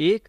1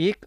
1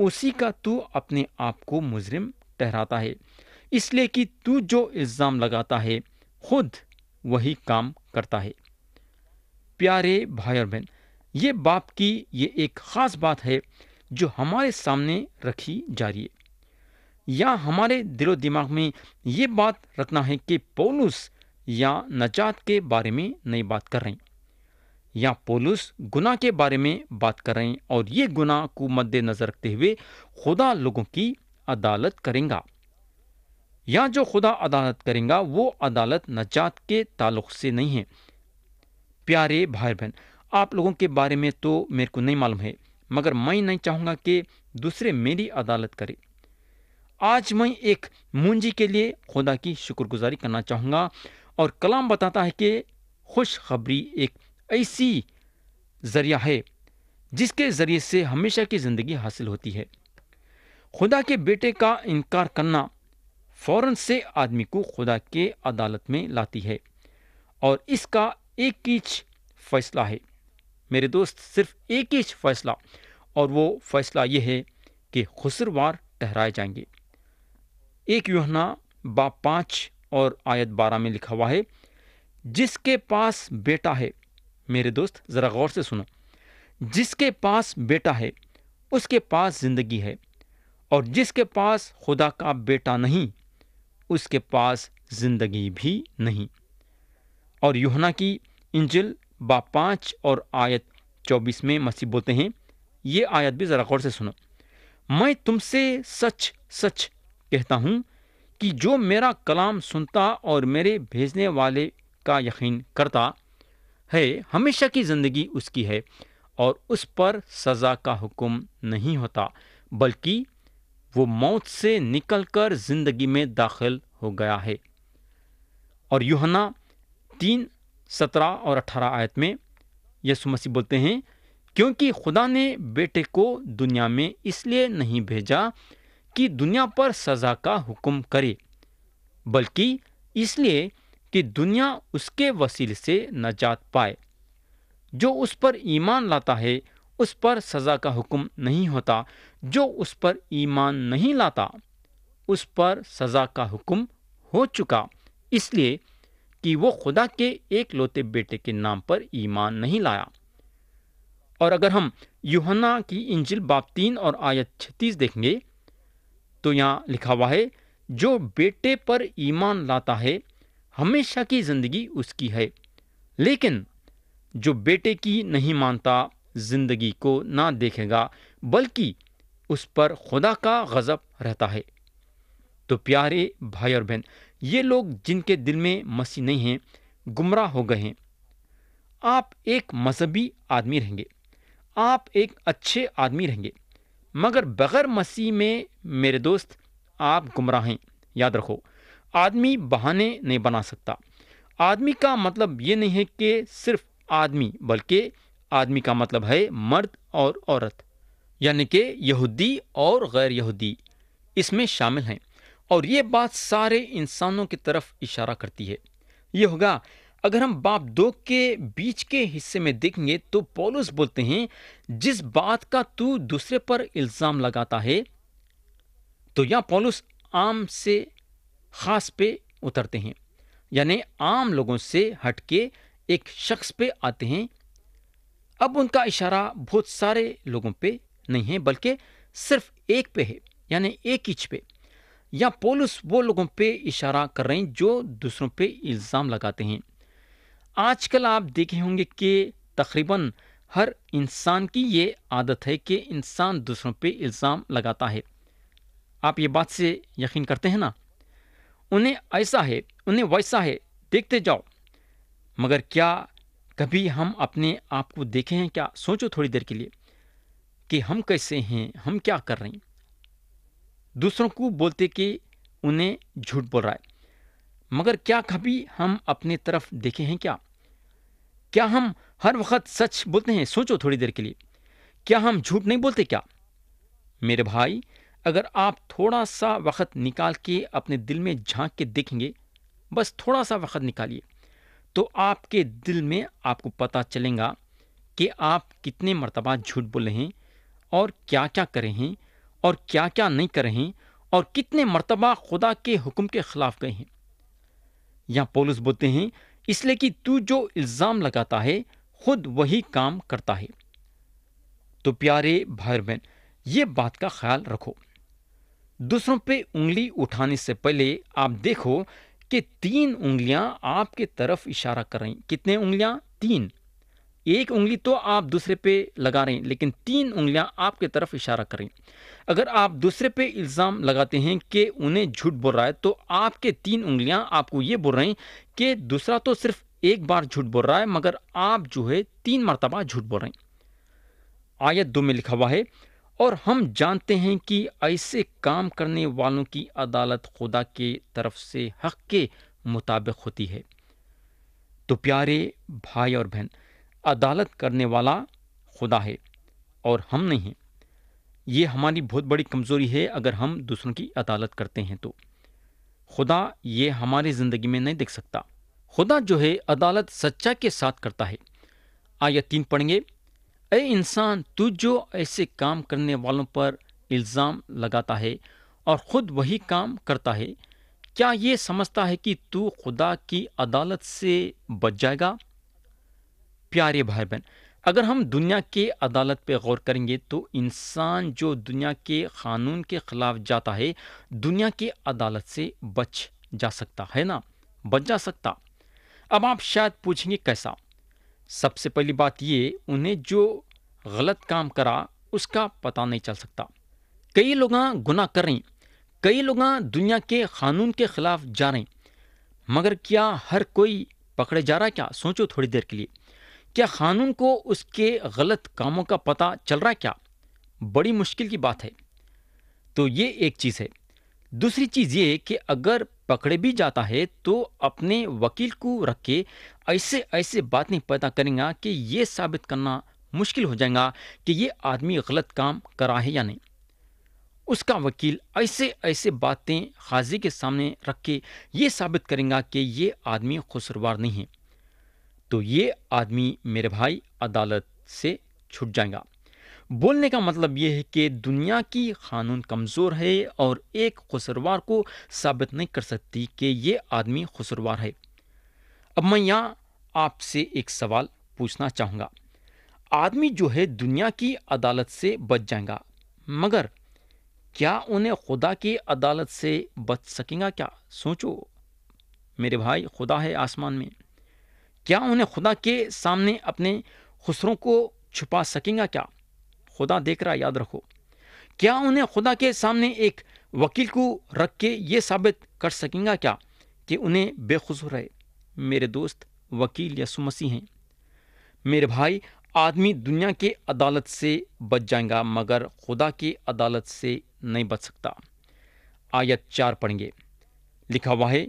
اسی کا تو اپنے آپ کو مجرم ٹھہراتا ہے، اس لیے کہ تو جو الزام لگاتا ہے خود وہی کام کرتا ہے۔ پیارے بھائی اور بہن، یہ باپ کی یہ ایک خاص بات ہے جو ہمارے سامنے رکھی جا رہی ہے، یا ہمارے دل و دماغ میں یہ بات رکھنا ہے کہ پولس یا نجات کے بارے میں نہیں بات کر رہے ہیں، یا پولس گناہ کے بارے میں بات کر رہے ہیں، اور یہ گناہ کو مد نظر رکھتے ہوئے خدا لوگوں کی عدالت کریں گا، یا جو خدا عدالت کریں گا وہ عدالت نجات کے تعلق سے نہیں ہے۔ پیارے بھائی بہن، آپ لوگوں کے بارے میں تو میرے کو نہیں معلوم ہے، مگر میں نہیں چاہوں گا کہ دوسرے میری عدالت کرے۔ آج میں ایک مونجی کے لیے خدا کی شکر گزاری کرنا چاہوں گا، اور کلام بتاتا ہے کہ خوشخبری ایک ایسی ذریعہ ہے جس کے ذریعے سے ہمیشہ کی زندگی حاصل ہوتی ہے۔ خدا کے بیٹے کا انکار کرنا فوراً سے آدمی کو خدا کے عدالت میں لاتی ہے، اور اس کا ایک ہی فیصلہ ہے میرے دوست، صرف ایک ہی فیصلہ، اور وہ فیصلہ یہ ہے کہ خسروار ٹھہرائے جائیں گے۔ 1 یوحنا باب 5 اور آیت 12 میں لکھا ہوا ہے، جس کے پاس بیٹا ہے، میرے دوست ذرا غور سے سنو، جس کے پاس بیٹا ہے اس کے پاس زندگی ہے، اور جس کے پاس خدا کا بیٹا نہیں اس کے پاس زندگی بھی نہیں۔ اور یوحنا کی انجیل باب 5 اور آیت 24 میں مسیح بولتے ہیں، یہ آیت بھی ذرا غور سے سنو، میں تم سے سچ سچ کہتا ہوں کہ جو میرا کلام سنتا اور میرے بھیجنے والے کا یقین کرتا ہے، ہمیشہ کی زندگی اس کی ہے، اور اس پر سزا کا حکم نہیں ہوتا، بلکہ وہ موت سے نکل کر زندگی میں داخل ہو گیا ہے۔ اور یوحنا 3:17 اور 18 آیت میں یسوع مسیح بولتے ہیں، کیونکہ خدا نے بیٹے کو دنیا میں اس لیے نہیں بھیجا کہ دنیا پر سزا کا حکم کرے، بلکہ اس لیے کہ دنیا اس کے وسیلے سے نجات پائے۔ جو اس پر ایمان لاتا ہے اس پر سزا کا حکم نہیں ہوتا، جو اس پر ایمان نہیں لاتا اس پر سزا کا حکم ہو چکا، اس لیے کہ وہ خدا کے ایک لوتے بیٹے کے نام پر ایمان نہیں لایا۔ اور اگر ہم یوحنا کی انجیل باب 3 اور آیت 36 دیکھیں گے تو یہاں لکھا ہوا ہے، جو بیٹے پر ایمان لاتا ہے ہمیشہ کی زندگی اس کی ہے، لیکن جو بیٹے کی نہیں مانتا زندگی کو نہ دیکھے گا، بلکہ اس پر خدا کا غضب رہتا ہے۔ تو پیارے بھائی اور بہن، یہ لوگ جن کے دل میں مسیح نہیں ہیں گمراہ ہو گئے ہیں۔ آپ ایک مذہبی آدمی رہیں گے، آپ ایک اچھے آدمی رہیں گے، مگر بغیر مسیح میں میرے دوست آپ گمراہ ہیں۔ یاد رکھو، آدمی بہانے نہیں بنا سکتا۔ آدمی کا مطلب یہ نہیں ہے کہ صرف آدمی، بلکہ آدمی کا مطلب ہے مرد اور عورت، یعنی کہ یہودی اور غیر یہودی اس میں شامل ہیں، اور یہ بات سارے انسانوں کی طرف اشارہ کرتی ہے۔ یہ ہوگا اگر ہم باب 2 کے بیچ کے حصے میں دیکھیں گے تو پولس بولتے ہیں، جس بات کا تو دوسرے پر الزام لگاتا ہے، تو یہاں پولس عام سے خاص پہ اترتے ہیں، یعنی عام لوگوں سے ہٹ کے ایک شخص پہ آتے ہیں۔ اب ان کا اشارہ بہت سارے لوگوں پہ نہیں ہے، بلکہ صرف ایک پہ ہے، یعنی ایک ہی پہ۔ یا پولس وہ لوگوں پہ اشارہ کر رہے ہیں جو دوسروں پہ الزام لگاتے ہیں۔ آج کل آپ دیکھے ہوں گے کہ تقریباً ہر انسان کی یہ عادت ہے کہ انسان دوسروں پہ الزام لگاتا ہے۔ آپ یہ بات سے یقین کرتے ہیں نا؟ انہیں ایسا ہے، انہیں ویسا ہے، دیکھتے جاؤ۔ مگر کیا کبھی ہم اپنے آپ کو دیکھے ہیں؟ کیا سوچو تھوڑی دیر کے لیے کہ ہم کیسے ہیں، ہم کیا کر رہے ہیں۔ دوسروں کو بولتے کہ انہیں جھوٹ بول رہا ہے، مگر کیا کبھی ہم اپنے طرف دیکھے ہیں؟ کیا ہم ہر وقت سچ بولتے ہیں؟ سوچو تھوڑی دیر کے لیے، کیا ہم جھوٹ نہیں بولتے کیا؟ میرے بھائی، اگر آپ تھوڑا سا وقت نکال کے اپنے دل میں جھانک کے دیکھیں گے، بس تھوڑا سا وقت نکالیے، تو آپ کے دل میں آپ کو پتا چلے گا کہ آپ کتنے مرتبہ جھوٹ بولے ہیں اور کیا کیا کرے ہیں، اور کیا کیا نہیں کر رہے ہیں اور کتنے مرتبہ خدا کے حکم کے خلاف گئے ہیں۔ یہاں پولس بولتے ہیں اس لیے کہ تو جو الزام لگاتا ہے خود وہی کام کرتا ہے۔ تو پیارے بھائی اور بہن، یہ بات کا خیال رکھو، دوسروں پہ انگلی اٹھانے سے پہلے آپ دیکھو کہ 3 انگلیاں آپ کے طرف اشارہ کر رہی ہیں۔ کتنے انگلیاں؟ 3۔ ایک انگلی تو آپ دوسرے پہ لگا رہے ہیں، لیکن 3 انگلیاں آپ کے طرف اشارہ کر رہی ہیں۔ اگر آپ دوسرے پہ الزام لگاتے ہیں کہ انہیں جھوٹ بول رہا ہے، تو آپ کے 3 انگلیاں آپ کو یہ بول رہے ہیں کہ دوسرا تو صرف ایک بار جھوٹ بول رہا ہے، مگر آپ جو ہے 3 مرتبہ جھوٹ بول رہے ہیں۔ آیت 2 میں لکھا ہوا ہے، اور ہم جانتے ہیں کہ ایسے کام کرنے والوں کی عدالت خدا کے طرف سے حق کے مطابق ہوتی ہے۔ تو پیارے بھائی اور بہن، عدالت کرنے والا خدا ہے اور ہم نہیں ہیں۔ یہ ہماری بہت بڑی کمزوری ہے اگر ہم دوسروں کی عدالت کرتے ہیں تو خدا یہ ہماری زندگی میں نہیں دیکھ سکتا۔ خدا جو ہے عدالت سچائی کے ساتھ کرتا ہے۔ آیت 3 پڑھیں گے، اے انسان، تو جو ایسے کام کرنے والوں پر الزام لگاتا ہے اور خود وہی کام کرتا ہے، کیا یہ سمجھتا ہے کہ تو خدا کی عدالت سے بچ جائے گا؟ پیارے بھائی بہن، اگر ہم دنیا کے عدالت پہ غور کریں گے تو انسان جو دنیا کے قانون کے خلاف جاتا ہے، دنیا کے عدالت سے بچ جا سکتا ہے نا، بچ جا سکتا۔ اب آپ شاید پوچھیں گے کیسا؟ سب سے پہلی بات یہ، انہیں جو غلط کام کرا اس کا پتہ نہیں چل سکتا۔ کئی لوگ گناہ کر رہے ہیں، کئی لوگ دنیا کے قانون کے خلاف جا رہے ہیں، مگر کیا ہر کوئی پکڑے جا رہا ہے؟ کیا سوچو تھوڑی دیر کے لیے، کیا قانون کو اس کے غلط کاموں کا پتہ چل رہا ہے؟ کیا بڑی مشکل کی بات ہے۔ تو یہ ایک چیز ہے۔ دوسری چیز یہ کہ اگر پکڑے بھی جاتا ہے تو اپنے وکیل کو رکھ کے ایسے باتیں پیدا کریں گا کہ یہ ثابت کرنا مشکل ہو جائے گا کہ یہ آدمی غلط کام کرا ہے یا نہیں۔ اس کا وکیل ایسے باتیں قاضی کے سامنے رکھ کے یہ ثابت کریں گا کہ یہ آدمی قصوروار نہیں ہے، تو یہ آدمی میرے بھائی عدالت سے چھٹ جائے گا۔ بولنے کا مطلب یہ ہے کہ دنیا کی قانون کمزور ہے اور ایک قصوروار کو ثابت نہیں کر سکتی کہ یہ آدمی قصوروار ہے۔ اب میں یہاں آپ سے ایک سوال پوچھنا چاہوں گا۔ آدمی جو ہے دنیا کی عدالت سے بچ جائے گا، مگر کیا انہیں خدا کی عدالت سے بچ سکیں گا؟ کیا سوچو میرے بھائی، خدا ہے آسمان میں، کیا انہیں خدا کے سامنے اپنے خسروں کو چھپا سکیں گا؟ کیا خدا دیکھ رہا، یاد رکھو۔ کیا انہیں خدا کے سامنے ایک وکیل کو رکھ کے یہ ثابت کر سکیں گا کیا کہ انہیں بے قصور ہے؟ میرے دوست، وکیل یسوع مسیح ہیں۔ میرے بھائی، آدمی دنیا کے عدالت سے بچ جائے گا مگر خدا کی عدالت سے نہیں بچ سکتا۔ آیت 4 پڑھیں گے، لکھا ہوا ہے،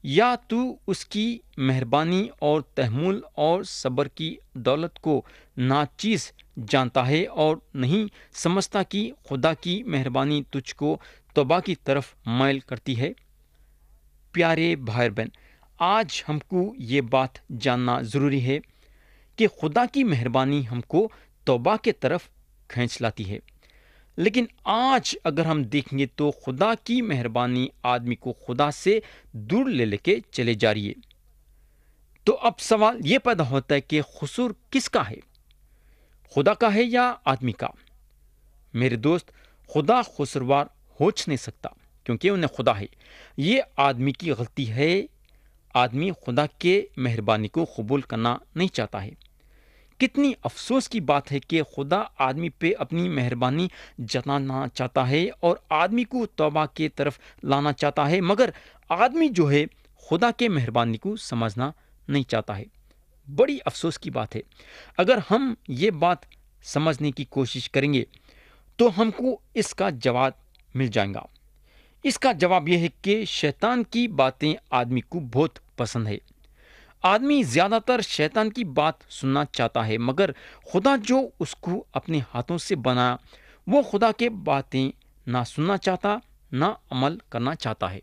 یا تو اس کی مہربانی اور تحمل اور صبر کی دولت کو ناچیز جانتا ہے اور نہیں سمجھتا کہ خدا کی مہربانی تجھ کو توبہ کی طرف مائل کرتی ہے۔ پیارے بھائی بہن، آج ہم کو یہ بات جاننا ضروری ہے کہ خدا کی مہربانی ہم کو توبہ کے طرف کھینچ لاتی ہے، لیکن آج اگر ہم دیکھیں گے تو خدا کی مہربانی آدمی کو خدا سے دور لے کے چلے جا رہی ہے۔ تو اب سوال یہ پیدا ہوتا ہے کہ قصور کس کا ہے، خدا کا ہے یا آدمی کا؟ میرے دوست، خدا قصوروار ہو نہیں سکتا کیونکہ انہیں خدا ہے، یہ آدمی کی غلطی ہے۔ آدمی خدا کے مہربانی کو قبول کرنا نہیں چاہتا ہے۔ کتنی افسوس کی بات ہے کہ خدا آدمی پہ اپنی مہربانی جتانا چاہتا ہے اور آدمی کو توبہ کی طرف لانا چاہتا ہے، مگر آدمی جو ہے خدا کے مہربانی کو سمجھنا نہیں چاہتا ہے۔ بڑی افسوس کی بات ہے۔ اگر ہم یہ بات سمجھنے کی کوشش کریں گے تو ہم کو اس کا جواب مل جائے گا۔ اس کا جواب یہ ہے کہ شیطان کی باتیں آدمی کو بہت پسند ہے۔ آدمی زیادہ تر شیطان کی بات سننا چاہتا ہے، مگر خدا جو اس کو اپنے ہاتھوں سے بنایا، وہ خدا کے باتیں نہ سننا چاہتا، نہ عمل کرنا چاہتا ہے۔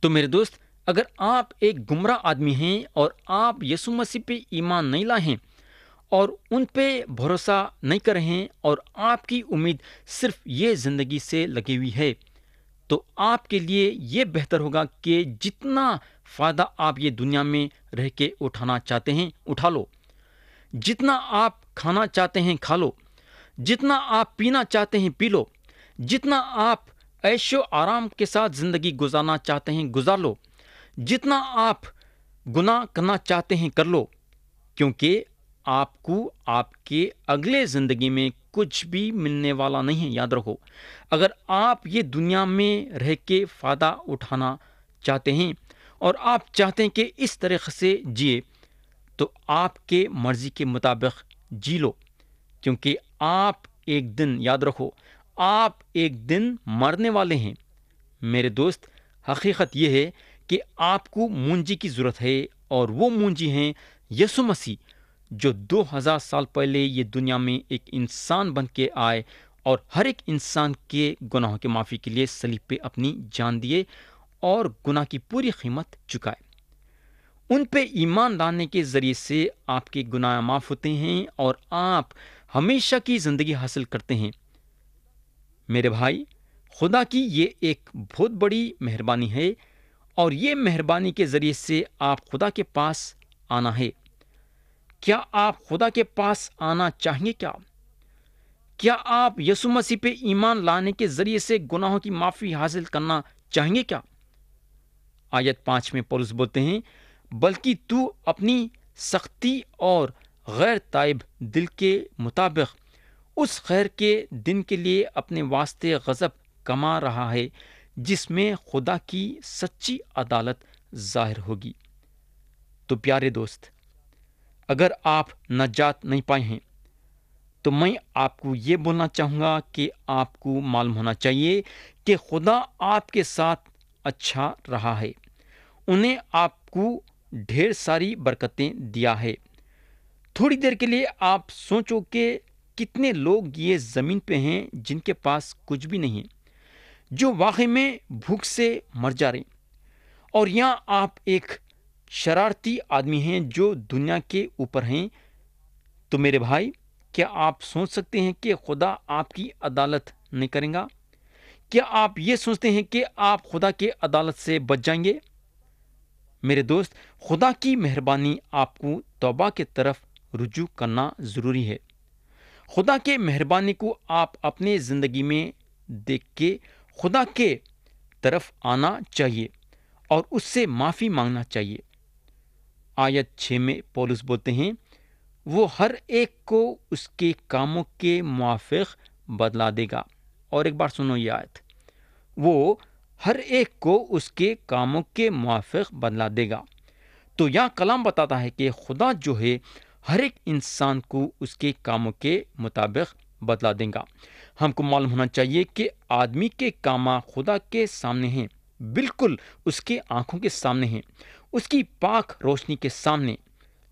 تو میرے دوست، اگر آپ ایک گمراہ آدمی ہیں اور آپ یسوع مسیح پہ ایمان نہیں لائے ہیں اور ان پہ بھروسہ نہیں کر رہے ہیں اور آپ کی امید صرف یہ زندگی سے لگی ہوئی ہے، تو آپ کے لیے یہ بہتر ہوگا کہ جتنا فائدہ آپ یہ دنیا میں رہ کے اٹھانا چاہتے ہیں اٹھا لو، جتنا آپ کھانا چاہتے ہیں کھا لو، جتنا آپ پینا چاہتے ہیں پی لو، جتنا آپ عیش و آرام کے ساتھ زندگی گزارنا چاہتے ہیں گزار لو، جتنا آپ گناہ کرنا چاہتے ہیں کر لو، کیونکہ آپ کو آپ کے اگلے زندگی میں کچھ بھی ملنے والا نہیں ہے۔ یاد رکھو، اگر آپ یہ دنیا میں رہ کے فائدہ اٹھانا چاہتے ہیں اور آپ چاہتے ہیں کہ اس طریقے سے جیے، تو آپ کے مرضی کے مطابق جی لو، کیونکہ آپ ایک دن، یاد رکھو، آپ ایک دن مرنے والے ہیں۔ میرے دوست، حقیقت یہ ہے کہ آپ کو مونجی کی ضرورت ہے، اور وہ مونجی ہیں یسوع مسیح، جو 2000 سال پہلے یہ دنیا میں ایک انسان بن کے آئے اور ہر ایک انسان کے گناہوں کی معافی کے لیے صلیب پہ اپنی جان دیے اور گناہ کی پوری قیمت چکائے۔ ان پہ ایمان لانے کے ذریعے سے آپ کے گناہ معاف ہوتے ہیں اور آپ ہمیشہ کی زندگی حاصل کرتے ہیں۔ میرے بھائی، خدا کی یہ ایک بہت بڑی مہربانی ہے، اور یہ مہربانی کے ذریعے سے آپ خدا کے پاس آنا ہے۔ کیا آپ خدا کے پاس آنا چاہیں گے؟ کیا آپ یسوع مسیح پہ ایمان لانے کے ذریعے سے گناہوں کی معافی حاصل کرنا چاہیں گے کیا؟ آیت 5 میں پولس بولتے ہیں، بلکہ تو اپنی سختی اور غیر تائب دل کے مطابق اس خیر کے دن کے لیے اپنے واسطے غضب کما رہا ہے، جس میں خدا کی سچی عدالت ظاہر ہوگی۔ تو پیارے دوست، اگر آپ نجات نہیں پائے ہیں تو میں آپ کو یہ بولنا چاہوں گا کہ آپ کو معلوم ہونا چاہیے کہ خدا آپ کے ساتھ اچھا رہا ہے، انہیں آپ کو ڈھیر ساری برکتیں دیا ہے۔ تھوڑی دیر کے لیے آپ سوچو کہ کتنے لوگ یہ زمین پہ ہیں جن کے پاس کچھ بھی نہیں ہے، جو واقعی میں بھوک سے مر جا رہے ہیں، اور یہاں آپ ایک شرارتی آدمی ہیں جو دنیا کے اوپر ہیں۔ تو میرے بھائی، کیا آپ سوچ سکتے ہیں کہ خدا آپ کی عدالت نہیں کرے گا؟ کیا آپ یہ سوچتے ہیں کہ آپ خدا کے عدالت سے بچ جائیں گے؟ میرے دوست، خدا کی مہربانی آپ کو توبہ کی طرف رجوع کرنا ضروری ہے۔ خدا کے مہربانی کو آپ اپنے زندگی میں دیکھ کے خدا کے طرف آنا چاہیے اور اس سے معافی مانگنا چاہیے۔ آیت 6 میں پولس بولتے ہیں، وہ ہر ایک کو اس کے کاموں کے موافق بدلا دے گا۔ اور ایک بار سنو یہ آیت، وہ ہر ایک کو اس کے کاموں کے موافق بدلا دے گا۔ تو یہاں کلام بتاتا ہے کہ خدا جو ہے ہر ایک انسان کو اس کے کاموں کے مطابق بدلا دے گا۔ ہم کو معلوم ہونا چاہیے کہ آدمی کے کام خدا کے سامنے ہیں، بالکل اس کے آنکھوں کے سامنے ہیں، اس کی پاک روشنی کے سامنے،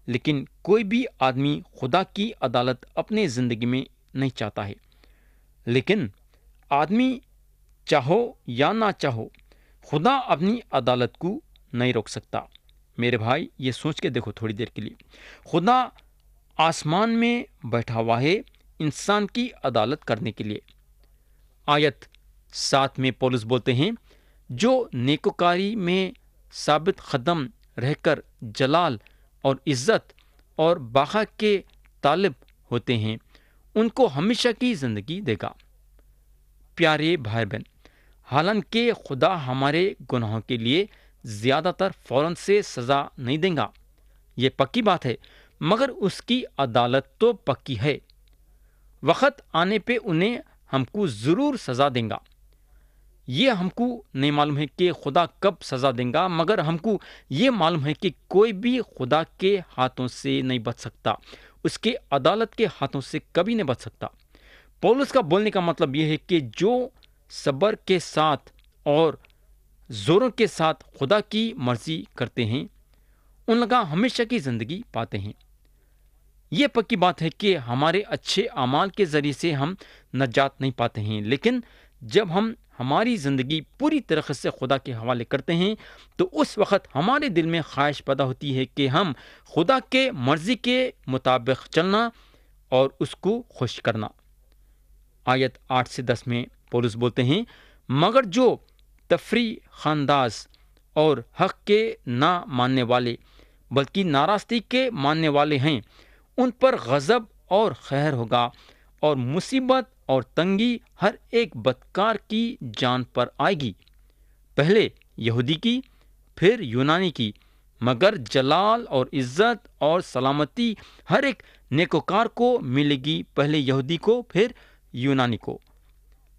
لیکن کوئی بھی آدمی خدا کی عدالت اپنے زندگی میں نہیں چاہتا ہے۔ لیکن آدمی چاہو یا نہ چاہو، خدا اپنی عدالت کو نہیں روک سکتا۔ میرے بھائی، یہ سوچ کے دیکھو تھوڑی دیر کے لیے، خدا آسمان میں بیٹھا ہوا ہے انسان کی عدالت کرنے کے لیے۔ آیت 7 میں پولس بولتے ہیں، جو نیکوکاری میں ثابت قدم رہ کر جلال اور عزت اور بقا کے طالب ہوتے ہیں، ان کو ہمیشہ کی زندگی دے گا۔ پیارے بھائی بہن، حالانکہ خدا ہمارے گناہوں کے لیے زیادہ تر فوراً سے سزا نہیں دے گا، یہ پکی بات ہے، مگر اس کی عدالت تو پکی ہے۔ وقت آنے پہ انہیں ہم کو ضرور سزا دیں گا۔ یہ ہم کو نہیں معلوم ہے کہ خدا کب سزا دیں گا، مگر ہم کو یہ معلوم ہے کہ کوئی بھی خدا کے ہاتھوں سے نہیں بچ سکتا، اس کے عدالت کے ہاتھوں سے کبھی نہیں بچ سکتا۔ پولس کا بولنے کا مطلب یہ ہے کہ جو صبر کے ساتھ اور زوروں کے ساتھ خدا کی مرضی کرتے ہیں، ان لوگ ہمیشہ کی زندگی پاتے ہیں۔ یہ پکی بات ہے کہ ہمارے اچھے اعمال کے ذریعے سے ہم نجات نہیں پاتے ہیں، لیکن جب ہم ہماری زندگی پوری طریقے سے خدا کے حوالے کرتے ہیں تو اس وقت ہمارے دل میں خواہش پیدا ہوتی ہے کہ ہم خدا کے مرضی کے مطابق چلنا اور اس کو خوش کرنا۔ آیت 8 سے 10 میں پولس بولتے ہیں، مگر جو تفریح خانداز اور حق کے نہ ماننے والے بلکہ ناراستی کے ماننے والے ہیں، ان پر غضب اور قہر ہوگا، اور مصیبت اور تنگی ہر ایک بدکار کی جان پر آئے گی، پہلے یہودی کی پھر یونانی کی، مگر جلال اور عزت اور سلامتی ہر ایک نیکوکار کو ملے گی، پہلے یہودی کو پھر یونانی کو۔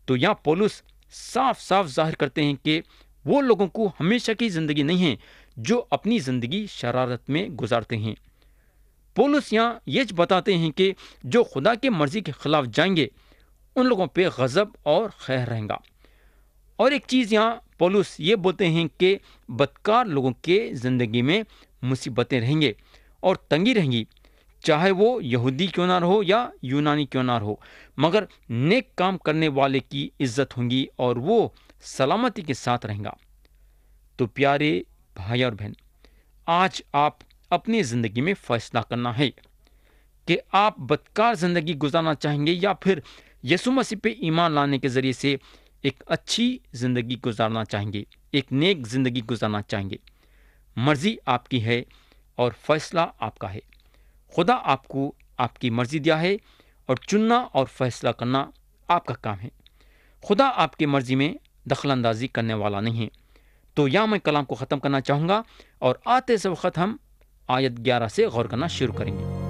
تو یہاں پولس صاف صاف ظاہر کرتے ہیں کہ وہ لوگوں کو ہمیشہ کی زندگی نہیں ہے جو اپنی زندگی شرارت میں گزارتے ہیں۔ پولس یہاں یہ بتاتے ہیں کہ جو خدا کی مرضی کے خلاف جائیں گے ان لوگوں پہ غضب اور قہر رہیں گا۔ اور ایک چیز یہاں پولس یہ بولتے ہیں کہ بدکار لوگوں کے زندگی میں مصیبتیں رہیں گے اور تنگی رہیں گی، چاہے وہ یہودی کیوں نہ رہو یا یونانی کیوں نہ رہو، مگر نیک کام کرنے والے کی عزت ہوں گی اور وہ سلامتی کے ساتھ رہیں گا۔ تو پیارے بھائی اور بہن، آج آپ اپنی زندگی میں فیصلہ کرنا ہے کہ آپ بدکار زندگی گزارنا چاہیں گے یا پھر یسوع مسیح پہ ایمان لانے کے ذریعے سے ایک اچھی زندگی گزارنا چاہیں گے، ایک نیک زندگی گزارنا چاہیں گے۔ مرضی آپ کی ہے اور فیصلہ آپ کا ہے۔ خدا آپ کو آپ کی مرضی دیا ہے اور چننا اور فیصلہ کرنا آپ کا کام ہے۔ خدا آپ کی مرضی میں دخل اندازی کرنے والا نہیں ہے۔ تو یہاں میں کلام کو ختم کرنا چاہوں گا اور آتے سے وقت ہم آیت 11 سے غور کرنا شروع کریں گے۔